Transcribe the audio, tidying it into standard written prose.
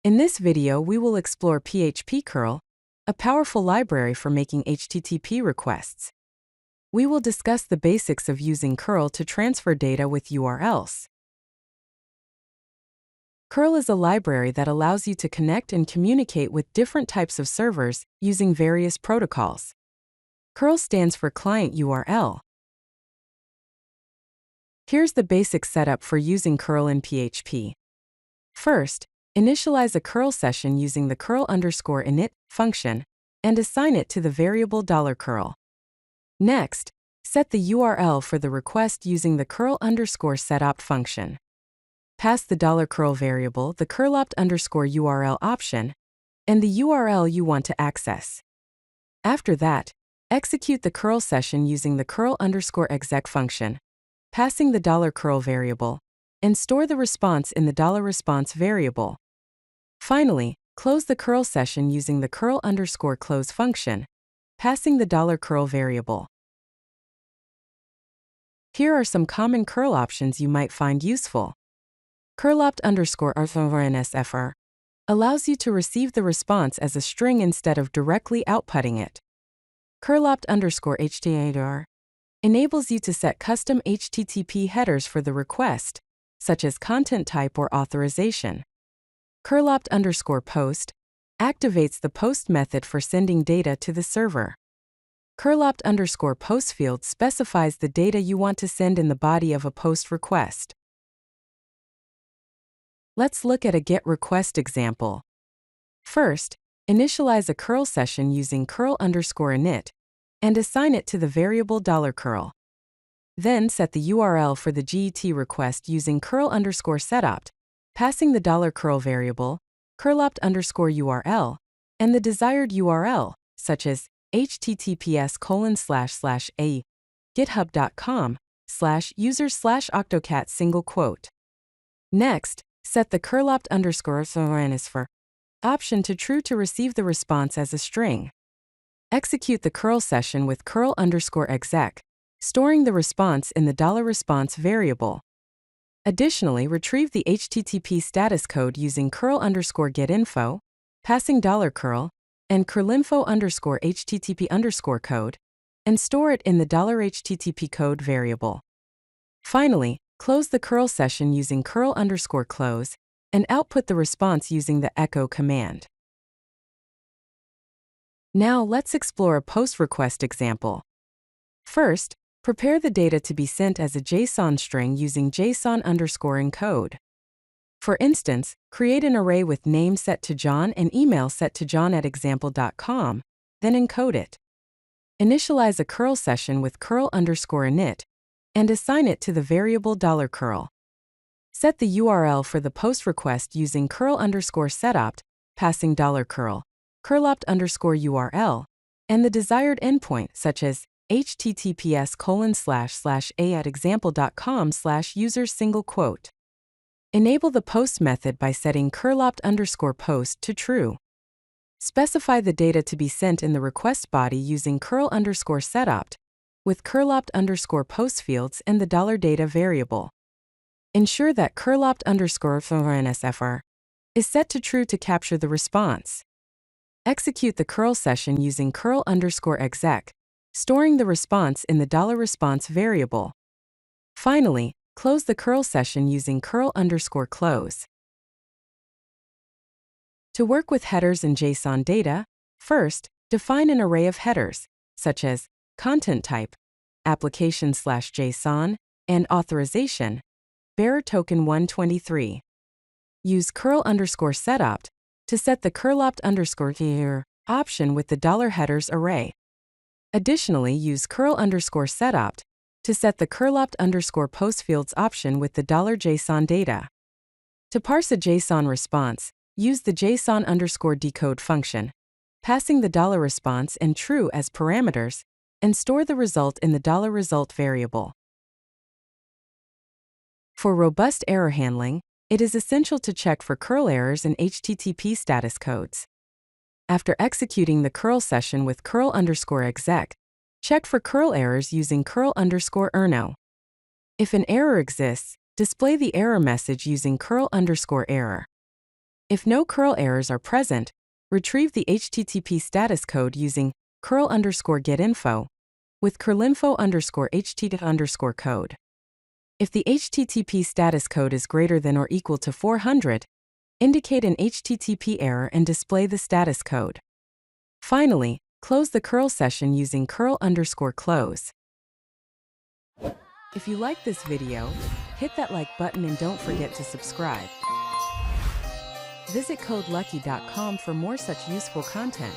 In this video, we will explore PHP cURL, a powerful library for making HTTP requests. We will discuss the basics of using cURL to transfer data with URLs. cURL is a library that allows you to connect and communicate with different types of servers using various protocols. cURL stands for Client URL. Here's the basic setup for using cURL in PHP. First, initialize a cURL session using the cURL_init function and assign it to the variable $cURL. Next, set the URL for the request using the cURL_setup function. Pass the $cURL variable the cURL_URL option and the URL you want to access. After that, execute the cURL session using the cURL_exec function, passing the $cURL variable, and store the response in the $response variable. Finally, close the cURL session using the cURL_close function, passing the $cURL variable. Here are some common cURL options you might find useful. cURL_RFR allows you to receive the response as a string instead of directly outputting it. cURL_HTTP enables you to set custom HTTP headers for the request, such as content type or authorization. cURL_post activates the post method for sending data to the server. cURL_post field specifies the data you want to send in the body of a post request. Let's look at a GET request example. First, initialize a cURL session using cURL_init and assign it to the variable $cURL. Then set the URL for the GET request using cURL_setup, passing the $cURL variable, cURL_URL, and the desired URL, such as https://github.com/users/octocat . Next, set the cURL_transfer option to true to receive the response as a string. Execute the cURL session with cURL_exec, storing the response in the $response variable. Additionally, retrieve the HTTP status code using cURL_getinfo, passing $cURL, and curlinfo_http_code, and store it in the $HTTP code variable. Finally, close the cURL session using cURL_close, and output the response using the echo command. Now let's explore a post request example. First, prepare the data to be sent as a JSON string using JSON_encode. For instance, create an array with name set to John and email set to john@example.com, then encode it. Initialize a cURL session with cURL_init and assign it to the variable $cURL. Set the URL for the post request using cURL_setup, passing $cURL, cURL_URL, and the desired endpoint, such as https://a@example.com/users. Enable the post method by setting cURL_post to true. Specify the data to be sent in the request body using cURL_setup, with cURL_post fields and the $data variable. Ensure that cURL_NSFR is set to true to capture the response. Execute the cURL session using cURL_exec, storing the response in the $response variable. Finally, close the cURL session using cURL_close. To work with headers and JSON data, first, define an array of headers, such as content type, application/JSON, and authorization, bearer token 123. Use cURL_setup to set the cURL_header option with the $headers array. Additionally, use cURL_setup to set the cURL_post fields option with the $JSON data. To parse a JSON response, use the JSON_decode function, passing the $response and true as parameters, and store the result in the $result variable. For robust error handling, it is essential to check for cURL errors and HTTP status codes. After executing the cURL session with cURL_exec, check for cURL errors using cURL_errno. If an error exists, display the error message using cURL_error. If no curl errors are present, retrieve the HTTP status code using curl_getinfo with curlinfo_http_code. If the HTTP status code is greater than or equal to 400, indicate an HTTP error and display the status code. Finally, close the curl session using curl_close. If you like this video, hit that like button and don't forget to subscribe. Visit codelucky.com for more such useful content.